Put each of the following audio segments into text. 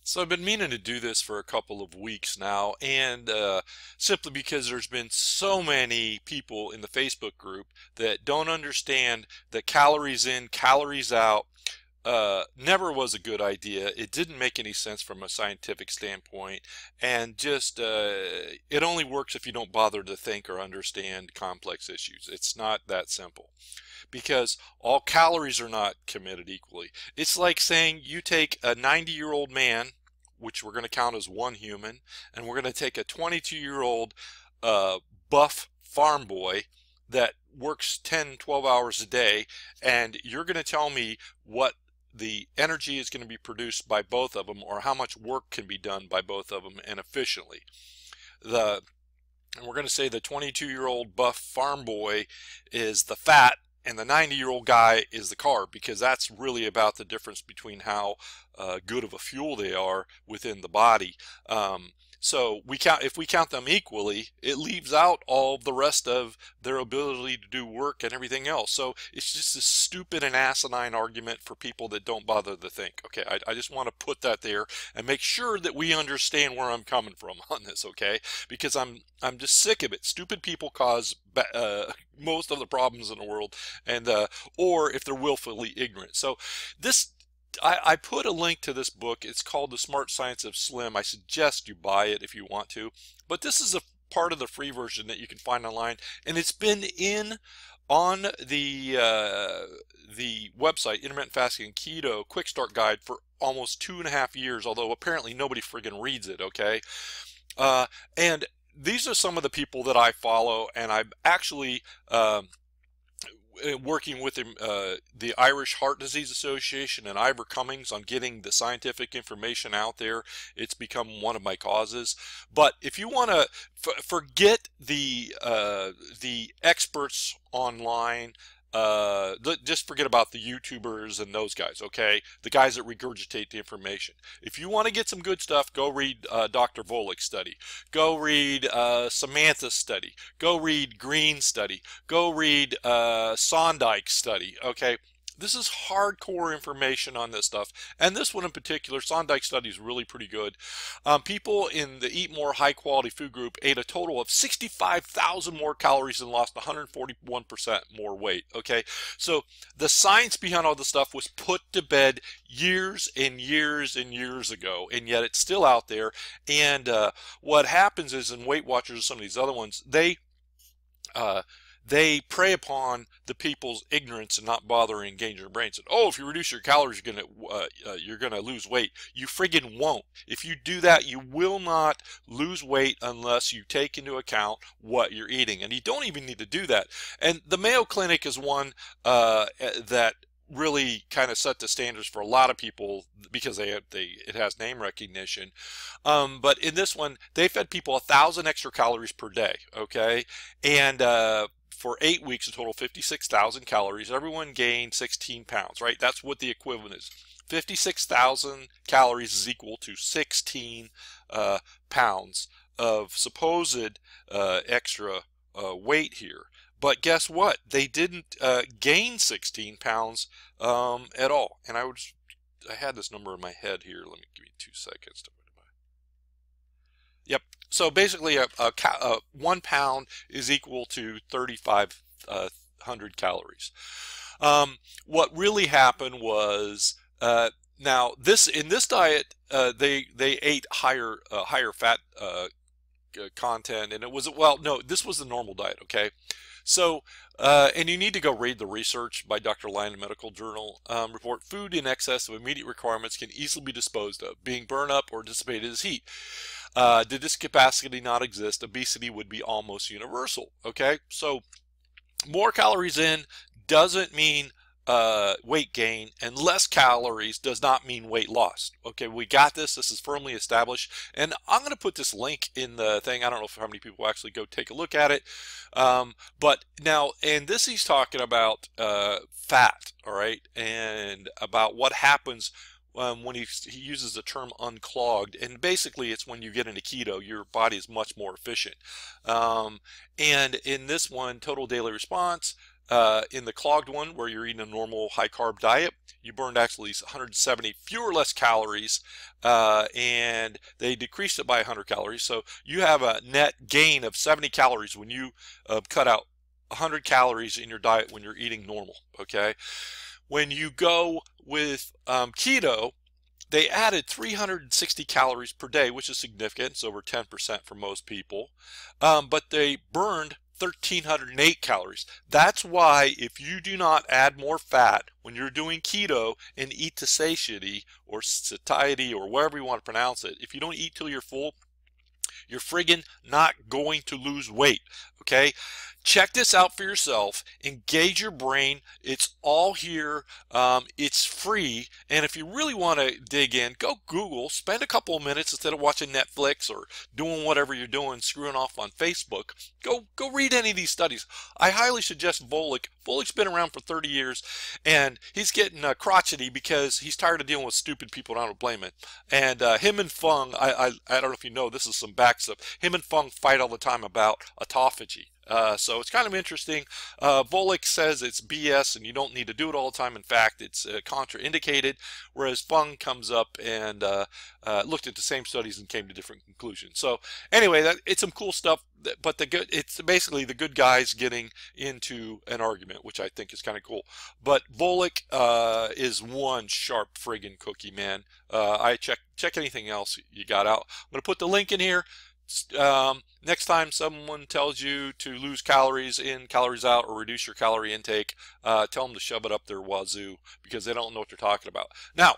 So I've been meaning to do this for a couple of weeks now, and simply because there's been so many people in the Facebook group that don't understand that calories in, calories out never was a good idea. It didn't make any sense from a scientific standpoint, and just it only works if you don't bother to think or understand complex issues. It's not that simple because all calories are not committed equally. It's like saying you take a 90-year-old man, which we're going to count as one human, and we're going to take a 22-year-old buff farm boy that works 10, 12 hours a day, and you're going to tell me what the energy is going to be produced by both of them, or how much work can be done by both of them and efficiently. And we're going to say the 22-year-old buff farm boy is the fat, and the 90-year-old guy is the carb, because that's really about the difference between how good of a fuel they are within the body. So if we count them equally, it leaves out all the rest of their ability to do work and everything else. So it's just a stupid and asinine argument for people that don't bother to think. Okay, I just want to put that there and make sure that we understand where I'm coming from on this, okay? Because I'm just sick of it. Stupid people cause most of the problems in the world, and or if they're willfully ignorant. So this. I put a link to this book. It's called The Smart Science of Slim. I suggest you buy it if you want to. But this is a part of the free version that you can find online, and it's been on the website Intermittent Fasting and Keto Quick Start Guide for almost 2.5 years. Although apparently nobody friggin' reads it. Okay, and these are some of the people that I follow, and I'm actually working with the Irish Heart Disease Association and Ivor Cummings on getting the scientific information out there. It's become one of my causes. But if you want to forget the experts online, just forget about the YouTubers and those guys, okay? The guys that regurgitate the information. If you want to get some good stuff, go read Dr. Volick's study. Go read Samantha's study. Go read Green's study. Go read Sondike's study, okay? This is hardcore information on this stuff. And this one in particular, Sondike's study, is really pretty good. People in the Eat More High Quality Food group ate a total of 65,000 more calories and lost 141% more weight. Okay, so the science behind all this stuff was put to bed years and years and years ago, and yet it's still out there. And what happens is, in Weight Watchers or some of these other ones, they prey upon the people's ignorance and not bother to engage their brains. And, oh, if you reduce your calories, you're gonna lose weight. You friggin' won't. If you do that, you will not lose weight unless you take into account what you're eating. And you don't even need to do that. And the Mayo Clinic is one that really kind of set the standards for a lot of people, because it has name recognition. But in this one, they fed people 1,000 extra calories per day. Okay, and for 8 weeks, a total of 56,000 calories. Everyone gained 16 pounds, right? That's what the equivalent is. 56,000 calories is equal to 16 pounds of supposed extra weight here. But guess what? They didn't gain 16 pounds at all. And I had this number in my head here. Let me give me 2 seconds to. Yep. So basically, 1 pound is equal to 3,500 calories. What really happened was, now in this diet, they ate higher fat content, and it was, well, no, this was the normal diet. Okay. So, and you need to go read the research by Dr. Lyon Medical Journal report. Food in excess of immediate requirements can easily be disposed of, being burned up or dissipated as heat. Did this capacity not exist, obesity would be almost universal. Okay, so more calories in doesn't mean weight gain, and less calories does not mean weight loss. Okay, we got this. This is firmly established, and I'm going to put this link in the thing. I don't know how many people actually go take a look at it, but now, and this he's talking about fat, all right, and about what happens when he uses the term unclogged. And basically it's when you get into keto, your body is much more efficient. And in this one, total daily response, In the clogged one, where you're eating a normal high carb diet, you burned actually 170 fewer less calories, and they decreased it by 100 calories. So you have a net gain of 70 calories when you cut out 100 calories in your diet when you're eating normal. Okay, when you go with keto, they added 360 calories per day, which is significant. It's over 10% for most people. But they burned 1,308 calories. That's why if you do not add more fat when you're doing keto and eat to satiety or satiety or whatever you want to pronounce it, if you don't eat till you're full, you're friggin' not going to lose weight, okay? Check this out for yourself. Engage your brain. It's all here. It's free. And if you really want to dig in, go Google. Spend a couple of minutes instead of watching Netflix or doing whatever you're doing, screwing off on Facebook. Go read any of these studies. I highly suggest Volek. Volek's been around for 30 years, and he's getting crotchety because he's tired of dealing with stupid people, and I don't blame him. And him and Fung, I don't know if you know, this is some back stuff. Him and Fung fight all the time about autophagy. So it's kind of interesting. Volek says it's BS and you don't need to do it all the time. In fact, it's contraindicated, whereas Fung comes up and looked at the same studies and came to different conclusions. So anyway, it's some cool stuff, but it's basically the good guys getting into an argument, which I think is kind of cool. But Volek is one sharp friggin' cookie, man. I check anything else you got out. I'm going to put the link in here. Next time someone tells you to lose calories in, calories out, or reduce your calorie intake, tell them to shove it up their wazoo, because they don't know what they're talking about. Now,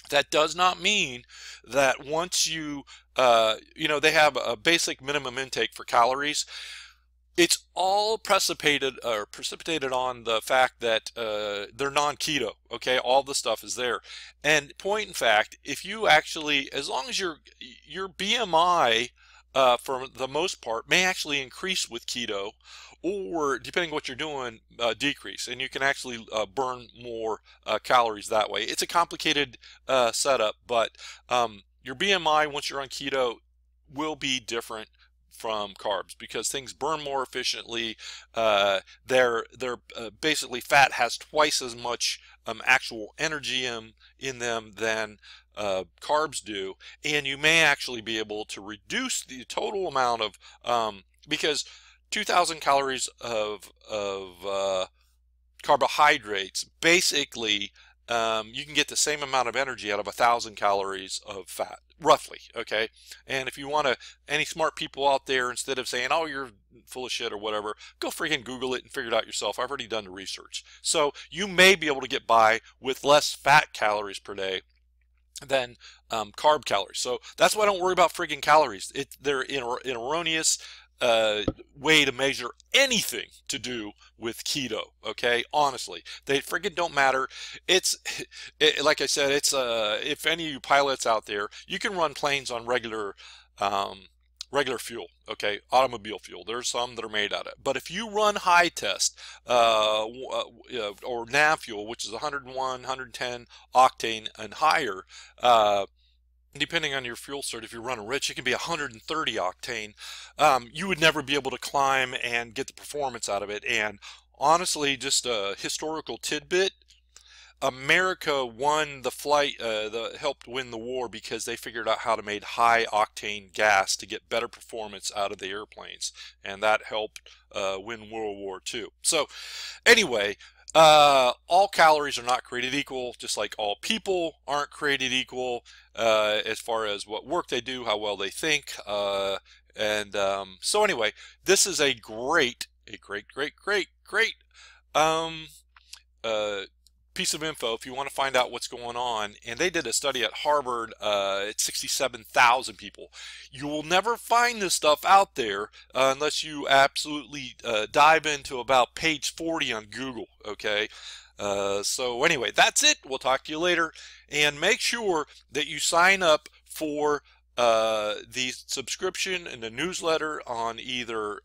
that does not mean that once you, they have a basic minimum intake for calories. It's all precipitated on the fact that they're non-keto. Okay, all the stuff is there. And point in fact, if you actually, as long as your BMI for the most part may actually increase with keto, or depending on what you're doing, decrease, and you can actually burn more calories that way. It's a complicated setup, but your BMI once you're on keto will be different from carbs because things burn more efficiently. They're basically, fat has twice as much actual energy in them than carbs do, and you may actually be able to reduce the total amount of because 2,000 calories of carbohydrates, basically you can get the same amount of energy out of 1,000 calories of fat, roughly. Okay, and if you want to, any smart people out there, instead of saying, oh, you're full of shit or whatever, go freaking Google it and figure it out yourself. I've already done the research. So you may be able to get by with less fat calories per day than carb calories. So that's why I don't worry about freaking calories. They're an erroneous way to measure anything to do with keto. Okay, honestly, they friggin' don't matter. Like I said, it's if any of you pilots out there, you can run planes on regular fuel, okay, automobile fuel. There's some that are made out of it. But if you run high test or nav fuel, which is 101, 110 octane and higher, depending on your fuel cert, if you're running rich, it can be 130 octane. You would never be able to climb and get the performance out of it. And honestly, just a historical tidbit, America won the fight, helped win the war because they figured out how to make high octane gas to get better performance out of the airplanes, and that helped win World War II. So anyway, all calories are not created equal, just like all people aren't created equal as far as what work they do, how well they think, so anyway, this is a great piece of info if you want to find out what's going on. And they did a study at Harvard at 67,000 people. You will never find this stuff out there unless you absolutely dive into about page 40 on Google. Okay, so anyway, that's it. We'll talk to you later, and make sure that you sign up for the subscription and the newsletter on either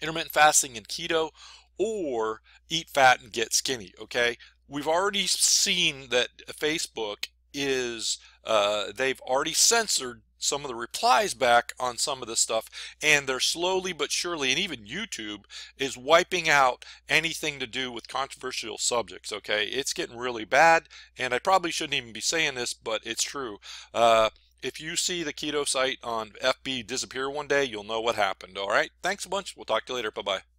intermittent fasting and keto, or eat fat and get skinny. Okay, we've already seen that Facebook is they've already censored some of the replies back on some of this stuff, and they're slowly but surely, and even YouTube is wiping out anything to do with controversial subjects. Okay, it's getting really bad, and I probably shouldn't even be saying this, but it's true. If you see the keto site on FB disappear one day, you'll know what happened. All right, thanks a bunch. We'll talk to you later. Bye bye.